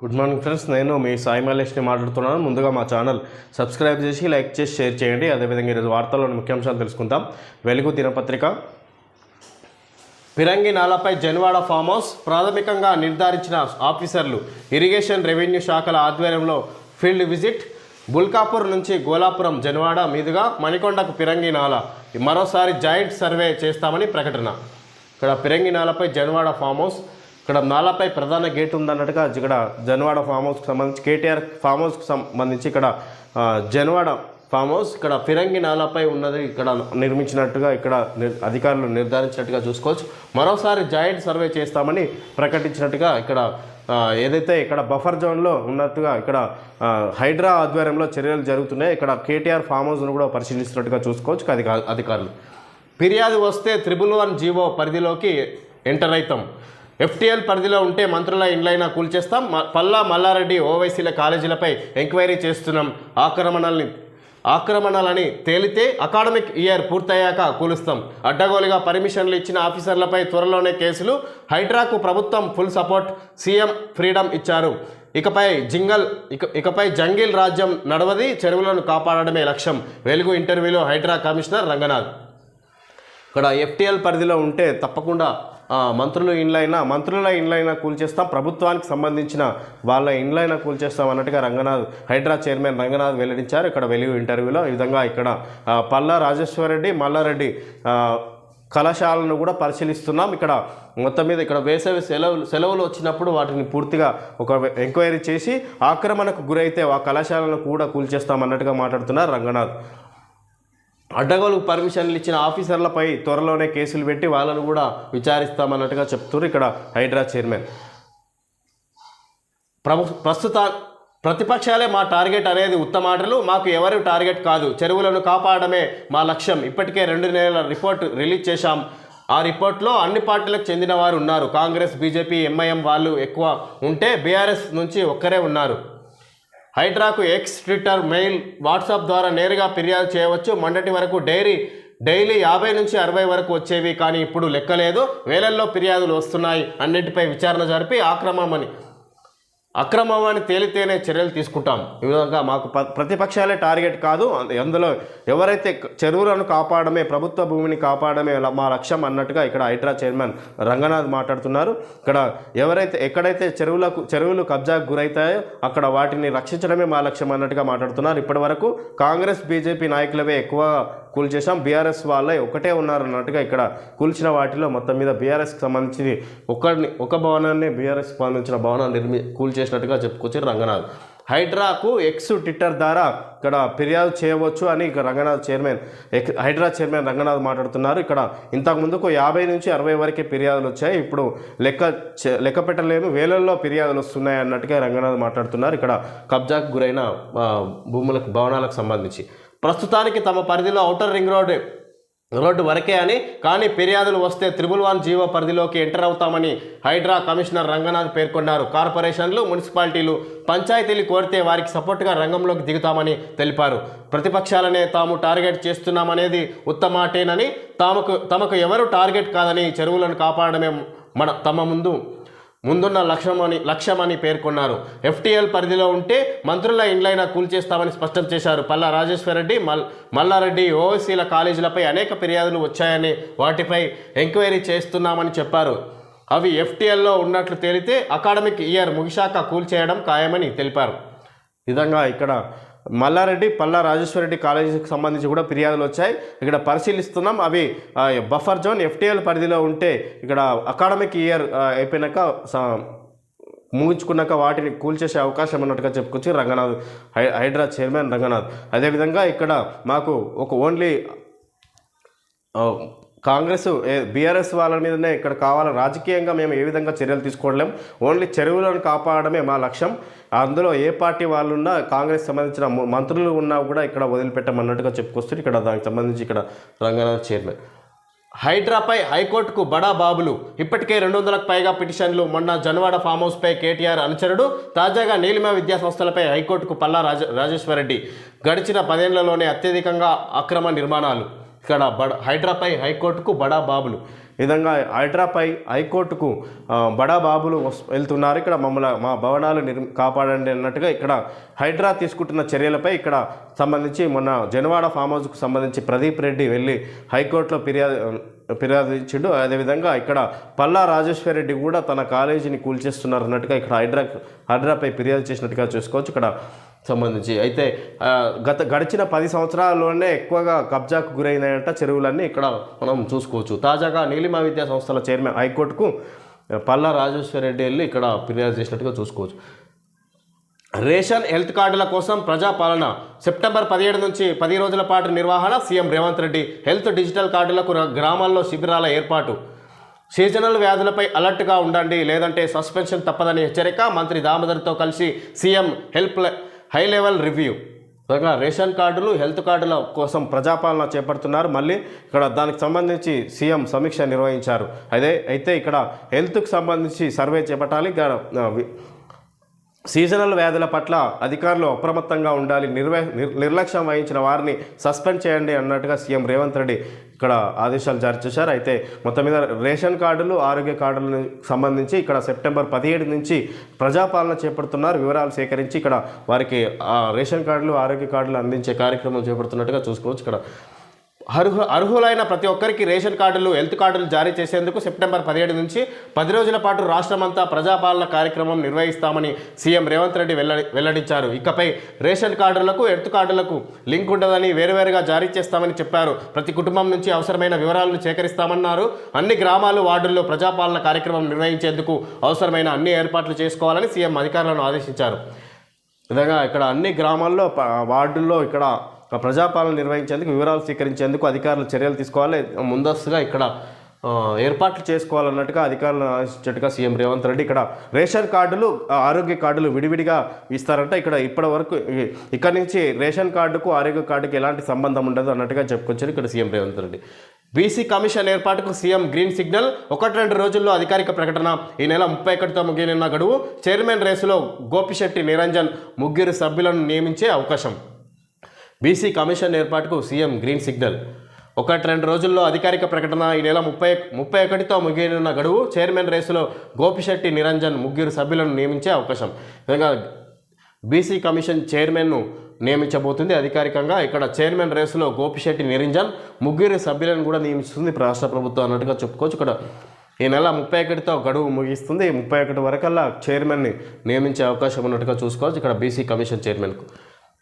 Good morning friends, నేను మీ సాయి మల్లేష్ని మాట్లాడుతున్నాను. ముందుగా మా ఛానల్ సబ్స్క్రైబ్ చేసి లైక్ చేసి షేర్ చేయండి. అదేవిధంగా ఈరోజు వార్తల్లోని ముఖ్యాంశాలు తెలుసుకుందాం. వెలుగు దినపత్రిక. పిరంగి నాలపై జన్వాడ ఫామ్ హౌస్ ప్రాథమికంగా నిర్ధారించిన ఆఫీసర్లు. ఇరిగేషన్ రెవెన్యూ శాఖల ఆధ్వర్యంలో ఫీల్డ్ విజిట్. బుల్కాపూర్ నుంచి గోలాపురం జన్వాడ మీదుగా మణికొండకు పిరంగి నాల మరోసారి జాయింట్ సర్వే చేస్తామని ప్రకటన. ఇక్కడ పిరంగి నాలపై జన్వాడ ఫామ్ హౌస్, ఇక్కడ నాలపై ప్రధాన గేట్ ఉందన్నట్టుగా ఇక్కడ జన్వాడ ఫామ్ హౌస్కి సంబంధించి కేటీఆర్ ఫామ్ హౌస్కి సంబంధించి ఇక్కడ జన్వాడ ఫామ్ హౌస్ ఇక్కడ పిరంగి నాలపై ఉన్నది ఇక్కడ నిర్మించినట్టుగా ఇక్కడ అధికారులు నిర్ధారించినట్టుగా చూసుకోవచ్చు. మరోసారి జాయింట్ సర్వే చేస్తామని ప్రకటించినట్టుగా ఇక్కడ ఏదైతే ఇక్కడ బఫర్ జోన్లో ఉన్నట్టుగా ఇక్కడ హైడ్రా ఆధ్వర్యంలో చర్యలు జరుగుతున్నాయి. ఇక్కడ కేటీఆర్ ఫామ్ హౌస్ను కూడా పరిశీలిస్తున్నట్టుగా చూసుకోవచ్చు అధికారులు. ఫిర్యాదు వస్తే 111 జీవో పరిధిలోకి ఎంటర్ అవుతాం. FTL పరిధిలో ఉంటే మంత్రుల ఇండ్లైనా కూల్చేస్తాం. పల్లా మల్లారెడ్డి ఓవైసీల కాలేజీలపై ఎంక్వైరీ చేస్తున్నాం. ఆక్రమణలని తేలితే అకాడమిక్ ఇయర్ పూర్తయ్యాక కూలుస్తాం. అడ్డగోలుగా పర్మిషన్లు ఇచ్చిన ఆఫీసర్లపై త్వరలోనే కేసులు. హైడ్రాకు ప్రభుత్వం ఫుల్ సపోర్ట్. సీఎం ఫ్రీడమ్ ఇచ్చారు. ఇకపై జంగిల్ రాజ్యం నడవది, చెరువులను కాపాడడమే లక్ష్యం. వెలుగు ఇంటర్వ్యూలో హైడ్రా కమిషనర్ రంగనాథ్. ఇక్కడ FTL పరిధిలో ఉంటే తప్పకుండా మంత్రుల ఇండ్లైనా కూల్చేస్తాం, ప్రభుత్వానికి సంబంధించిన వాళ్ళ ఇండ్లైనా కూల్చేస్తాం అన్నట్టుగా హైడ్రా చైర్మన్ రంగనాథ్ వెల్లడించారు ఇక్కడ వెలుగు ఇంటర్వ్యూలో. ఈ విధంగా ఇక్కడ పల్లా రాజేశ్వరరెడ్డి, మల్లారెడ్డి కళాశాలను కూడా పరిశీలిస్తున్నాం. ఇక్కడ మొత్తం మీద ఇక్కడ వేసవి సెలవులు వచ్చినప్పుడు వాటిని పూర్తిగా ఒక ఎంక్వైరీ చేసి ఆక్రమణకు గురైతే ఆ కళాశాలను కూడా కూల్చేస్తామన్నట్టుగా మాట్లాడుతున్నారు రంగనాథ్. అడ్డగోలు పర్మిషన్లు ఇచ్చిన ఆఫీసర్లపై త్వరలోనే కేసులు పెట్టి వాళ్ళను కూడా విచారిస్తామన్నట్టుగా చెప్తున్నారు ఇక్కడ హైడ్రా చైర్మన్. ప్రతిపక్షాలే మా టార్గెట్ అనేది ఉత్తమాటలు, మాకు ఎవరు టార్గెట్ కాదు, చెరువులను కాపాడమే మా లక్ష్యం. ఇప్పటికే 2 నెలల రిపోర్ట్ రిలీజ్ చేశాం. ఆ రిపోర్ట్లో అన్ని పార్టీలకు చెందిన వారు ఉన్నారు. కాంగ్రెస్, బీజేపీ, MIM వాళ్ళు ఎక్కువ ఉంటే BRS నుంచి ఒక్కరే ఉన్నారు. హైడ్రాకు ఎక్స్, ట్విట్టర్, మెయిల్, వాట్సాప్ ద్వారా నేరుగా ఫిర్యాదు చేయవచ్చు. మొన్నటి వరకు డైలీ 50 నుంచి 60 వరకు వచ్చేవి, కానీ ఇప్పుడు లెక్కలేదు. వేలల్లో ఫిర్యాదులు వస్తున్నాయి. అన్నింటిపై విచారణ జరిపి అక్రమమని తేలితేనే చర్యలు తీసుకుంటాం. ఈ విధంగా మాకు ప్రతిపక్షాలే టార్గెట్ కాదు, అందులో ఎవరైతే చెరువులను కాపాడమే, ప్రభుత్వ భూమిని కాపాడమే మా లక్ష్యం అన్నట్టుగా ఇక్కడ హైడ్రా చైర్మన్ రంగనాథ్ మాట్లాడుతున్నారు. ఎక్కడైతే చెరువులు కబ్జాకు గురవుతాయో అక్కడ వాటిని రక్షించడమే మా లక్ష్యం అన్నట్టుగా మాట్లాడుతున్నారు. ఇప్పటి వరకు కాంగ్రెస్, బీజేపీ నాయకులవే ఎక్కువ కూల్చేశాం, BRS వాళ్ళే ఒకటే ఉన్నారు అన్నట్టుగా ఇక్కడ కూల్చిన వాటిలో మొత్తం మీద BRSకి సంబంధించి ఒక భవనాన్ని BRS సంబంధించిన భవనాన్ని కూల్చేసినట్టుగా చెప్పుకొచ్చారు రంగనాథ్. హైడ్రాకు ఎక్స్, ట్విట్టర్ ద్వారా ఇక్కడ ఫిర్యాదు చేయవచ్చు అని హైడ్రా చైర్మన్ రంగనాథ్ మాట్లాడుతున్నారు. ఇక్కడ ఇంతకుముందుకు 50 నుంచి 60 వరకే ఫిర్యాదులు వచ్చాయి, ఇప్పుడు లెక్క పెట్టలేము, వేలల్లో ఫిర్యాదులు వస్తున్నాయి అన్నట్టుగా రంగనాథ్ మాట్లాడుతున్నారు. ఇక్కడ కబ్జాకు గురైన భవనాలకు సంబంధించి ప్రస్తుతానికి తమ పరిధిలో ఔటర్ రింగ్ రోడ్డు వరకే అని, కానీ ఫిర్యాదులు వస్తే 111 జీవో పరిధిలోకి ఎంటర్ అవుతామని హైడ్రా కమిషనర్ రంగనాథ్ పేర్కొన్నారు. కార్పొరేషన్లు, మున్సిపాలిటీలు, పంచాయతీలు కోరితే వారికి సపోర్టుగా రంగంలోకి దిగుతామని తెలిపారు. ప్రతిపక్షాలనే తాము టార్గెట్ చేస్తున్నామనేది ఉత్తమాటేనని, తమకు ఎవరు టార్గెట్ కాదని, చెరువులను కాపాడమే తమ ముందున్న లక్ష్యమని పేర్కొన్నారు. FTL పరిధిలో ఉంటే మంత్రుల ఇండ్లైనా కూల్చేస్తామని స్పష్టం చేశారు. పల్లా రాజేశ్వరరెడ్డి, మల్లారెడ్డి ఓవైసీల కాలేజీలపై అనేక ఫిర్యాదులు వచ్చాయని, వాటిపై ఎంక్వైరీ చేస్తున్నామని చెప్పారు. అవి FTLలో ఉన్నట్లు తేలితే అకాడమిక్ ఇయర్ ముగిశాక కూల్చేయడం ఖాయమని తెలిపారు. ఈ విధంగా ఇక్కడ మల్లారెడ్డి, పల్లా రాజేశ్వరరెడ్డి కాలేజీకి సంబంధించి కూడా ఫిర్యాదులు వచ్చాయి, ఇక్కడ పరిశీలిస్తున్నాం. అవి బఫర్ జోన్ FTL పరిధిలో ఉంటే ఇక్కడ అకాడమిక్ ఇయర్ అయిపోయినాక ముగించుకున్నాక వాటిని కూల్చేసే అవకాశం ఉన్నట్టుగా చెప్పుకొచ్చి హైడ్రా చైర్మన్ రంగనాథ్. అదేవిధంగా ఇక్కడ మాకు ఓన్లీ కాంగ్రెస్, BRS వాళ్ళ మీదనే ఇక్కడ కావాలి, రాజకీయంగా మేము ఏ విధంగా చర్యలు తీసుకోవలేం, ఓన్లీ చెరువులను కాపాడమే మా లక్ష్యం. అందులో ఏ పార్టీ వాళ్ళున్నా, కాంగ్రెస్ సంబంధించిన మంత్రులు ఉన్నా కూడా ఇక్కడ వదిలిపెట్టమన్నట్టుగా చెప్పుకొస్తుంది ఇక్కడ దానికి సంబంధించి ఇక్కడ రంగనాథ్ చైర్మన్. హైడ్రాపై హైకోర్టుకు బడా బాబులు. ఇప్పటికే 200కు పైగా పిటిషన్లు. మొన్న జన్వాడ ఫామ్ హౌస్పై కేటీఆర్ అనుచరుడు, తాజాగా నీలిమ విద్యా సంస్థలపై హైకోర్టుకు పల్లా రాజేశ్వరరెడ్డి. గడిచిన 10 ఏళ్లలోనే అత్యధికంగా అక్రమ నిర్మాణాలు. ఇక్కడ హైడ్రాపై హైకోర్టుకు బడా బాబులు. ఈ విధంగా హైడ్రాపై హైకోర్టుకు బడా బాబులు వెళ్తున్నారు. ఇక్కడ మా భవనాలు కాపాడండి అన్నట్టుగా ఇక్కడ హైడ్రా తీసుకుంటున్న చర్యలపై ఇక్కడ సంబంధించి మొన్న జనవాడ ఫామ్ హౌస్కు సంబంధించి ప్రదీప్ రెడ్డి వెళ్ళి హైకోర్టులో ఫిర్యాదు ఇచ్చిండు. అదేవిధంగా ఇక్కడ పల్లా రాజేశ్వర్ రెడ్డి కూడా తన కాలేజీని కూల్చేస్తున్నారు అన్నట్టుగా ఇక్కడ హైడ్రాపై ఫిర్యాదు చేసినట్టుగా చూసుకోవచ్చు. ఇక్కడ సంబంధించి అయితే గడిచిన 10 సంవత్సరాల్లోనే ఎక్కువగా కబ్జాకు గురైనాయంట చెరువులన్నీ ఇక్కడ మనం చూసుకోవచ్చు. తాజాగా నీలిమ విద్యా సంస్థల చైర్మన్ హైకోర్టుకు పల్లా రాజేశ్వర్ రెడ్డి వెళ్ళి ఇక్కడ ఫిర్యాదు చేసినట్టుగా చూసుకోవచ్చు. రేషన్ హెల్త్ కార్డుల కోసం ప్రజాపాలన సెప్టెంబర్ 17 నుంచి 10 రోజుల పాటు నిర్వహణ. CM Revanth Reddy health digital కార్డులకు గ్రామాల్లో శిబిరాల ఏర్పాటు. సీజనల్ వ్యాధులపై అలర్ట్గా ఉండండి లేదంటే సస్పెన్షన్ తప్పదని హెచ్చరిక. మంత్రి దామోదర్తో కలిసి CM high level review. Ration కార్డులు హెల్త్ కార్డుల కోసం ప్రజాపాలన చేపడుతున్నారు. మళ్ళీ ఇక్కడ దానికి సంబంధించి సీఎం సమీక్ష నిర్వహించారు. అయితే ఇక్కడ హెల్త్కు సంబంధించి సర్వే చేపట్టాలి. సీజనల్ వ్యాధుల పట్ల అధికారులు అప్రమత్తంగా ఉండాలి. నిర్లక్ష్యం వహించిన వారిని సస్పెండ్ చేయండి అన్నట్టుగా సీఎం రేవంత్ రెడ్డి ఇక్కడ ఆదేశాలు జారీ చేశారు. అయితే మొత్తం మీద రేషన్ కార్డులు ఆరోగ్య కార్డులకు సంబంధించి ఇక్కడ సెప్టెంబర్ 17 నుంచి ప్రజాపాలన చేపడుతున్నారు. వివరాలు సేకరించి ఇక్కడ వారికి రేషన్ కార్డులు ఆరోగ్య కార్డులు అందించే కార్యక్రమం చేపడుతున్నట్టుగా చూసుకోవచ్చు. ఇక్కడ అర్హులైన ప్రతి ఒక్కరికి రేషన్ కార్డులు హెల్త్ కార్డులు జారీ చేసేందుకు సెప్టెంబర్ 17 నుంచి 10 రోజుల పాటు రాష్ట్రమంతా ప్రజాపాలన కార్యక్రమం నిర్వహిస్తామని సీఎం రేవంత్ రెడ్డి వెల్లడించారు. ఇకపై రేషన్ కార్డులకు హెల్త్ కార్డులకు లింక్ ఉండదని వేరువేరుగా జారీ చేస్తామని చెప్పారు. ప్రతి కుటుంబం నుంచి అవసరమైన వివరాలను సేకరిస్తామన్నారు. అన్ని గ్రామాలు వార్డుల్లో ప్రజాపాలన కార్యక్రమం నిర్వహించేందుకు అవసరమైన అన్ని ఏర్పాట్లు చేసుకోవాలని సీఎం అధికారులను ఆదేశించారు. విధంగా ఇక్కడ అన్ని గ్రామాల్లో వార్డుల్లో ఇక్కడ ప్రజాపాలన నిర్వహించేందుకు వివరాలు స్వీకరించేందుకు అధికారులు చర్యలు తీసుకోవాలి. ముందస్తుగా ఇక్కడ ఏర్పాట్లు చేసుకోవాలన్నట్టుగా అధికారులను ఆదేశించినట్టుగా సీఎం రేవంత్ రెడ్డి ఇక్కడ రేషన్ కార్డులు ఆరోగ్య కార్డులు విడివిడిగా ఇస్తారంట. ఇప్పటి వరకు ఇక్కడ నుంచి రేషన్ కార్డుకు ఆరోగ్య కార్డుకు ఎలాంటి సంబంధం ఉండదు అన్నట్టుగా చెప్పుకొచ్చారు ఇక్కడ CM Revanth Reddy. BC commission ఏర్పాటుకు సీఎం గ్రీన్ సిగ్నల్. 1-2 రోజుల్లో అధికారిక ప్రకటన. ఈ నెల 31తో ముగియనున్న గడువు. చైర్మన్ రేసులో గోపిశెట్టి నిరంజన్ 3 సభ్యులను నియమించే అవకాశం. బీసీ కమిషన్ ఏర్పాటుకు సీఎం గ్రీన్ సిగ్నల్. 1-2 రోజుల్లో అధికారిక ప్రకటన. ఈ నెల 31తో ముగియనున్న గడువు. చైర్మన్ రేసులో గోపిశెట్టి నిరంజన్ 3 సభ్యులను నియమించే అవకాశం. విధంగా బీసీ కమిషన్ చైర్మన్ను నియమించబోతుంది అధికారికంగా. ఇక్కడ చైర్మన్ రేసులో గోపిశెట్టి నిరంజన్ 3 సభ్యులను కూడా నియమిస్తుంది రాష్ట్ర ప్రభుత్వం అన్నట్టుగా చెప్పుకోవచ్చు. ఇక్కడ ఈ నెల 31తో గడువు ముగిస్తుంది. 31 వరకల్లా చైర్మన్ని నియమించే అవకాశం ఉన్నట్టుగా చూసుకోవచ్చు. ఇక్కడ బీసీ కమిషన్ చైర్మన్కు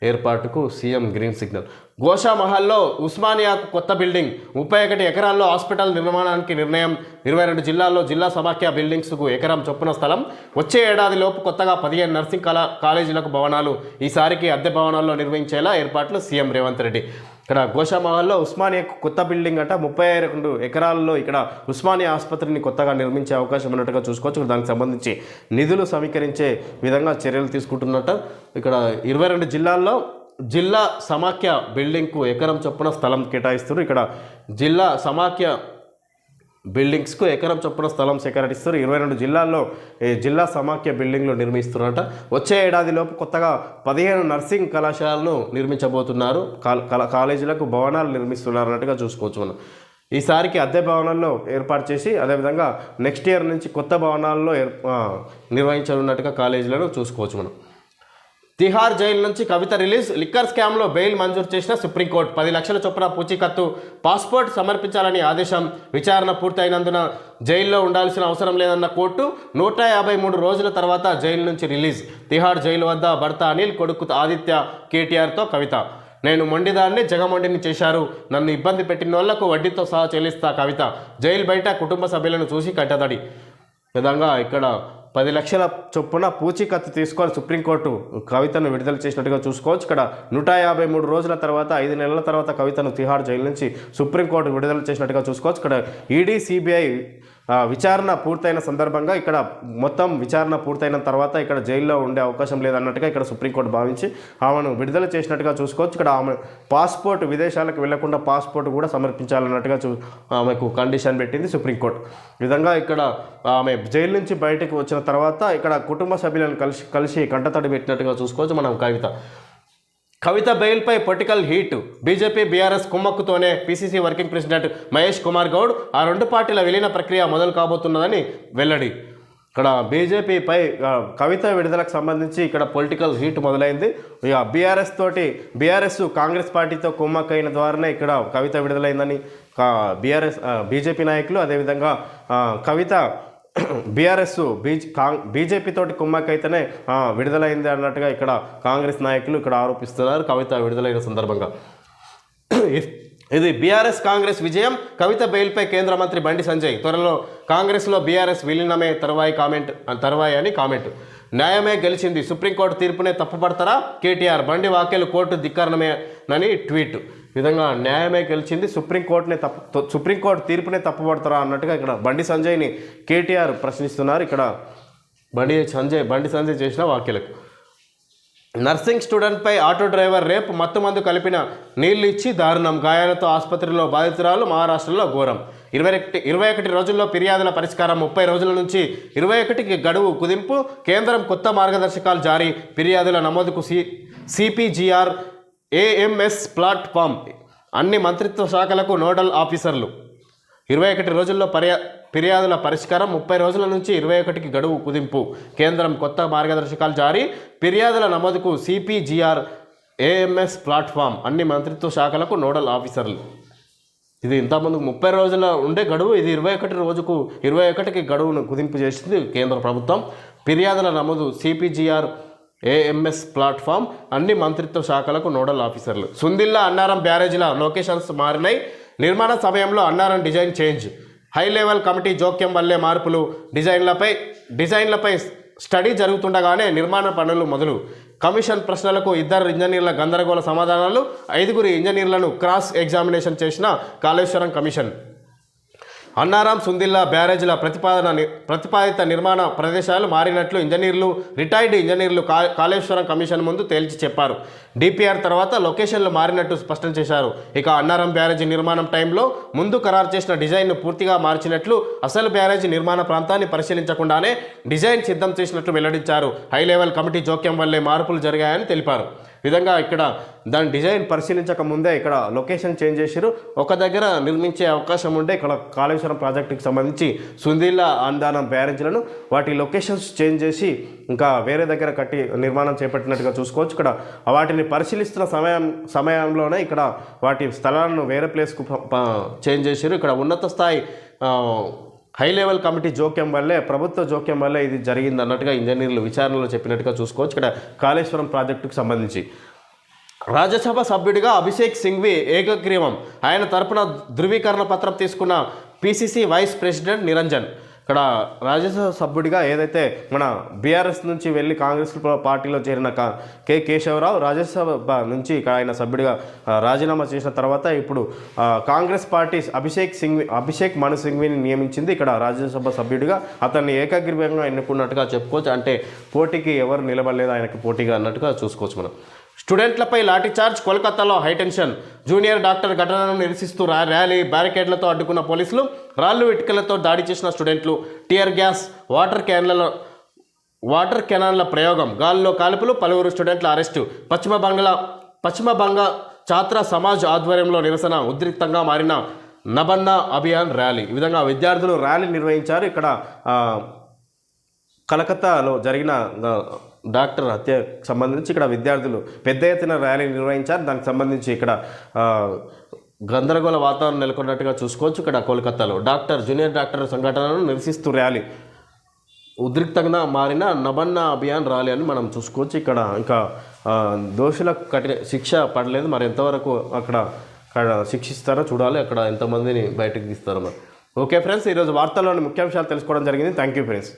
ఏర్పాటుకు సీఎం గ్రీన్ సిగ్నల్. గోషామహల్లో ఉస్మానియాకు కొత్త బిల్డింగ్. 31 ఎకరాల్లో హాస్పిటల్ నిర్మాణానికి నిర్ణయం. 22 జిల్లాల్లో జిల్లా సమాఖ్య బిల్డింగ్స్కు ఎకరం చొప్పున స్థలం. వచ్చే ఏడాదిలోపు కొత్తగా 15 నర్సింగ్ కాలేజీలకు భవనాలు. ఈసారికి అద్దె భవనాల్లో నిర్వహించేలా ఏర్పాట్లు సీఎం రేవంత్ రెడ్డి. ఇక్కడ గోషామహల్లో ఉస్మానియాకు కొత్త బిల్డింగ్ అంట. 32 ఎకరాల్లో ఇక్కడ ఉస్మానియా ఆసుపత్రిని కొత్తగా నిర్మించే అవకాశం ఉన్నట్టుగా చూసుకోవచ్చు. దానికి సంబంధించి నిధులు సమీకరించే విధంగా చర్యలు తీసుకుంటున్నట్టు ఇక్కడ 22 జిల్లాల్లో జిల్లా సమాఖ్య బిల్డింగ్కు ఎకరం చొప్పున స్థలం కేటాయిస్తారు. ఇక్కడ జిల్లా సమాఖ్య బిల్డింగ్స్కు ఎకరం చొప్పున స్థలం సేకరిస్తారు. 22 జిల్లాల్లో జిల్లా సమాఖ్య బిల్డింగ్లు నిర్మిస్తున్నారట. వచ్చే ఏడాదిలోపు కొత్తగా 15 నర్సింగ్ కళాశాలను నిర్మించబోతున్నారు. కాలేజీలకు భవనాలు నిర్మిస్తున్నారు అన్నట్టుగా చూసుకోవచ్చు. మనం ఈసారికి అద్దె భవనాల్లో ఏర్పాటు చేసి అదేవిధంగా నెక్స్ట్ ఇయర్ నుంచి కొత్త భవనాల్లో నిర్వహించనున్నట్టుగా కాలేజీలను చూసుకోవచ్చు. మనం తిహార్ జైలు నుంచి కవిత రిలీజ్. లిక్కర్ స్కామ్లో బెయిల్ మంజూరు చేసిన సుప్రీంకోర్టు. 10 లక్షల చొప్పున పూచీకత్తు. పాస్పోర్ట్ సమర్పించాలని ఆదేశం. విచారణ పూర్తయినందున జైల్లో ఉండాల్సిన అవసరం లేదన్న కోర్టు. 153 రోజుల తర్వాత జైలు నుంచి రిలీజ్. తిహార్ జైలు వద్ద భర్త అనిల్, కొడుకు ఆదిత్య, కేటీఆర్తో కవిత. నేను మొండిదాన్ని జగమొండిని చేశారు. నన్ను ఇబ్బంది పెట్టిన వాళ్లకు వడ్డీతో సహా చెల్లిస్తా కవిత. జైలు బయట కుటుంబ సభ్యులను చూసి కట్టదడి. విధంగా ఇక్కడ 10 లక్షల చొప్పున పూచీకత్తు తీసుకొని సుప్రీంకోర్టు కవితను విడుదల చేసినట్టుగా చూసుకోవచ్చు. ఇక్కడ 153 రోజుల తర్వాత 5 నెలల తర్వాత కవితను తిహార్ జైలు నుంచి సుప్రీంకోర్టు విడుదల చేసినట్టుగా చూసుకోవచ్చు. ఇక్కడ ఈడీ సిబిఐ విచారణ పూర్తయిన సందర్భంగా ఇక్కడ మొత్తం విచారణ పూర్తయిన తర్వాత ఇక్కడ జైల్లో ఉండే అవకాశం లేదన్నట్టుగా ఇక్కడ సుప్రీంకోర్టు భావించి ఆమెను విడుదల చేసినట్టుగా చూసుకోవచ్చు. ఇక్కడ ఆమె పాస్పోర్ట్ విదేశాలకు వెళ్లకుండా పాస్పోర్ట్ కూడా సమర్పించాలన్నట్టుగా ఆమెకు కండిషన్ పెట్టింది సుప్రీంకోర్టు. విధంగా ఇక్కడ ఆమె జైలు నుంచి బయటకు వచ్చిన తర్వాత ఇక్కడ కుటుంబ సభ్యులను కలిసి కంటతడి పెట్టినట్టుగా చూసుకోవచ్చు మనం కవిత. కవిత బెయిల్పై పొలిటికల్ హీట్. బీజేపీ బీఆర్ఎస్ కుమ్మక్కుతోనే PCC working president Mahesh Kumar Goud ఆ రెండు పార్టీల విలీన ప్రక్రియ మొదలు కాబోతున్నదని వెల్లడి. ఇక్కడ బీజేపీపై కవిత విడుదలకు సంబంధించి ఇక్కడ పొలిటికల్ హీట్ మొదలైంది. ఇక బీఆర్ఎస్ కాంగ్రెస్ పార్టీతో కుమ్మక్కైన ద్వారానే ఇక్కడ కవిత విడుదలైందని బీజేపీ నాయకులు, అదేవిధంగా కవిత బీజేపీ తోటి కుమ్మక్కైతేనే విడుదలైంది అన్నట్టుగా ఇక్కడ కాంగ్రెస్ నాయకులు ఇక్కడ ఆరోపిస్తున్నారు కవిత విడుదలైన సందర్భంగా. ఇది బీఆర్ఎస్ కాంగ్రెస్ విజయం. కవిత బెయిల్పై కేంద్ర మంత్రి బండి సంజయ్ త్వరలో కాంగ్రెస్లో బీఆర్ఎస్ విలీనమే తర్వాయి అని కామెంట్. న్యాయమే గెలిచింది, సుప్రీంకోర్టు తీర్పునే తప్పుపడతారా కేటీఆర్. బండి వ్యాఖ్యలు కోర్టు ధిక్కరణమేనని ట్వీట్. విధంగా న్యాయమే గెలిచింది, సుప్రీంకోర్టు తీర్పునే తప్పుపడతారా అన్నట్టుగా ఇక్కడ బండి సంజయ్ని కేటీఆర్ ప్రశ్నిస్తున్నారు. ఇక్కడ బండి సంజయ్ చేసిన వ్యాఖ్యలకు. నర్సింగ్ స్టూడెంట్పై ఆటో డ్రైవర్ రేప్, మత్తుమందు కలిపిన నీళ్లు ఇచ్చి దారుణం, గాయాలతో ఆసుపత్రిలో బాధితురాలు. మహారాష్ట్రలో ఘోరం. 21 రోజుల్లో ఫిర్యాదుల పరిష్కారం, 30 రోజుల నుంచి 21కి గడువు కుదింపు. కేంద్రం కొత్త మార్గదర్శకాలు జారీ, ఫిర్యాదుల నమోదుకు సిపిజిఆర్ ఏఎంఎస్ ప్లాట్ఫామ్, అన్ని మంత్రిత్వ శాఖలకు నోడల్ ఆఫీసర్లు. 21 రోజుల్లో ఫిర్యాదుల పరిష్కారం, 30 రోజుల నుంచి 21కి గడువు కుదింపు. కేంద్రం కొత్త మార్గదర్శకాలు జారీ, ఫిర్యాదుల నమోదుకు సిపిజిఆర్ ఏఎంఎస్ ప్లాట్ఫామ్, అన్ని మంత్రిత్వ శాఖలకు నోడల్ ఆఫీసర్లు. ఇది ఇంతకుముందు 30 రోజుల ఉండే గడువు, ఇది 21కి గడువును కుదింపు చేసింది కేంద్ర ప్రభుత్వం. ఫిర్యాదుల నమోదు సిపిజిఆర్ ఏఎంఎస్ ప్లాట్ఫామ్, అన్ని మంత్రిత్వ శాఖలకు నోడల్ ఆఫీసర్లు. సుందిల్లా అన్నారం బ్యారేజీల లొకేషన్స్ మారినాయి. నిర్మాణ సమయంలో Annaram design change, high level committee జోక్యం వల్లే మార్పులు. డిజైన్లపై స్టడీ జరుగుతుండగానే నిర్మాణ పనులు మొదలు. కమిషన్ ప్రశ్నలకు 2 ఇంజనీర్ల గందరగోళ సమాధానాలు. 5 ఇంజనీర్లను క్రాస్ ఎగ్జామినేషన్ చేసిన కాళేశ్వరం కమిషన్. అన్నారం సుందిల్లా బ్యారేజీల ప్రతిపాదిత నిర్మాణ ప్రదేశాలు మారినట్లు రిటైర్డ్ ఇంజనీర్లు కాళేశ్వరం కమిషన్ ముందు తేల్చి చెప్పారు. డిపిఆర్ తర్వాత లొకేషన్లు మారినట్టు స్పష్టం చేశారు. ఇక అన్నారం బ్యారేజీ నిర్మాణం టైంలో ముందు ఖరారు చేసిన డిజైన్ను పూర్తిగా మార్చినట్లు, అసలు బ్యారేజీ నిర్మాణ ప్రాంతాన్ని పరిశీలించకుండానే డిజైన్ సిద్ధం చేసినట్లు వెల్లడించారు. హై లెవెల్ కమిటీ జోక్యం వల్లే మార్పులు జరిగాయని తెలిపారు. విధంగా ఇక్కడ దాని డిజైన్ పరిశీలించక ముందే ఇక్కడ లొకేషన్ చేంజ్ చేశారు. ఒక దగ్గర నిర్మించే అవకాశం ఉంటే ఇక్కడ కాళేశ్వరం ప్రాజెక్టుకి సంబంధించి సుందిల్లా అందానం బ్యారేజ్లను వాటి లొకేషన్స్ చేంజ్ చేసి ఇంకా వేరే దగ్గర కట్టి నిర్మాణం చేపట్టినట్టుగా చూసుకోవచ్చు. ఇక్కడ వాటిని పరిశీలిస్తున్న సమయంలోనే ఇక్కడ వాటి స్థలాలను వేరే ప్లేస్కు చేంజ్ చేశారు. ఇక్కడ ఉన్నత స్థాయి హై లెవెల్ కమిటీ జోక్యం వల్లే, ప్రభుత్వ జోక్యం వల్లే ఇది జరిగింది అన్నట్టుగా ఇంజనీర్లు విచారణలో చెప్పినట్టుగా చూసుకోవచ్చు. ఇక్కడ కాళేశ్వరం ప్రాజెక్టుకు సంబంధించి రాజ్యసభ సభ్యుడిగా అభిషేక్ సింఘ్వి ఏకగ్రీవం. ఆయన తరపున ధృవీకరణ పత్రం తీసుకున్న పిసిసి వైస్ ప్రెసిడెంట్ నిరంజన్. ఇక్కడ రాజ్యసభ సభ్యుడిగా ఏదైతే మన బీఆర్ఎస్ నుంచి వెళ్ళి కాంగ్రెస్ పార్టీలో చేరిన కె కేశవరావు రాజ్యసభ నుంచి ఆయన సభ్యుడిగా రాజీనామా చేసిన తర్వాత ఇప్పుడు కాంగ్రెస్ పార్టీ అభిషేక్ మను సింఘ్విని నియమించింది ఇక్కడ రాజ్యసభ సభ్యుడిగా. అతన్ని ఏకగ్రీవంగా ఎన్నుకున్నట్టుగా చెప్పుకోవచ్చు. అంటే పోటీకి ఎవరు నిలబడలేదు ఆయనకి పోటీగా అన్నట్టుగా చూసుకోవచ్చు మనం. స్టూడెంట్లపై లాఠీచార్జ్, కోల్కతాలో హైటెన్షన్. జూనియర్ డాక్టర్ ఘటనను నిరసిస్తూ ర్యాలీ, బ్యారికేడ్లతో అడ్డుకున్న పోలీసులు, రాళ్లు ఇటుకలతో దాడి చేసిన స్టూడెంట్లు, టియర్ గ్యాస్, వాటర్ కెనాన్ల ప్రయోగం, గాల్లో కాల్పులు, పలువురు స్టూడెంట్ల అరెస్టు. పశ్చిమ బంగ ఛాత్ర సమాజ్ ఆధ్వర్యంలో నిరసన ఉద్రిక్తంగా మారిన నబన్నా అభియాన్ ర్యాలీ. ఈ విధంగా విద్యార్థులు ర్యాలీ నిర్వహించారు. ఇక్కడ కలకత్తాలో జరిగిన డాక్టర్ హత్యకు సంబంధించి ఇక్కడ విద్యార్థులు పెద్ద ఎత్తున ర్యాలీ నిర్వహించారు. దానికి సంబంధించి ఇక్కడ గందరగోళ వాతావరణం నెలకొన్నట్టుగా చూసుకోవచ్చు. ఇక్కడ కోల్కతాలో జూనియర్ డాక్టర్ సంఘటనను నిరసిస్తూ ర్యాలీ, ఉద్రిక్తంగా మారిన నబన్నా అభియాన్ ర్యాలీ అని మనం చూసుకోవచ్చు. ఇక్కడ ఇంకా దోషులకు కఠిన శిక్ష పడలేదు. మరి ఎంతవరకు అక్కడ శిక్షిస్తారో చూడాలి. అక్కడ ఎంతమందిని బయటకు తీస్తారో మరి. ఓకే ఫ్రెండ్స్, ఈరోజు వార్తల్లోని ముఖ్యాంశాలు తెలుసుకోవడం జరిగింది. Thank you friends.